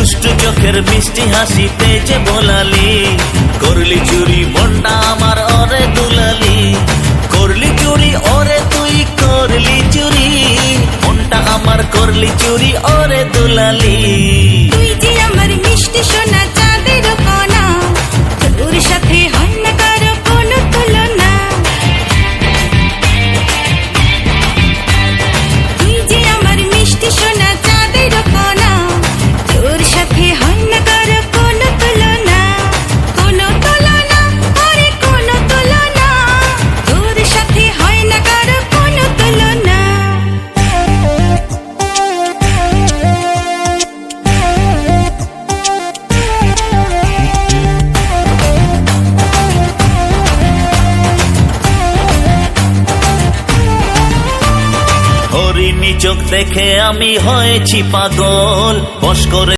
দুষ্টু চোখের মিষ্টি হাসিতে যে ভোলালি, করলি চুরি মনটা আমার ওরে দুলালি, করলি চুরি ওরে তুই করলি চুরি, মনটা আমার করলি চুরি ওরে দুলালি। তুই যে আমার মিষ্টি সোনা চাঁদের কণা, তোর সাথে হয় না কারো কোনো তুলনা। তুই যে আমার মিষ্টি সোনা চাঁদের কণা, তোর সাথে হয় না কারো কোনো তুলনা। কোনো তুলনা করে কোনো তুলনা, তোর সাথে হয় না কারো কোনো তুলনা। হরিণী চোখ দেখে আমি হয়েছি পাগল, বশ করে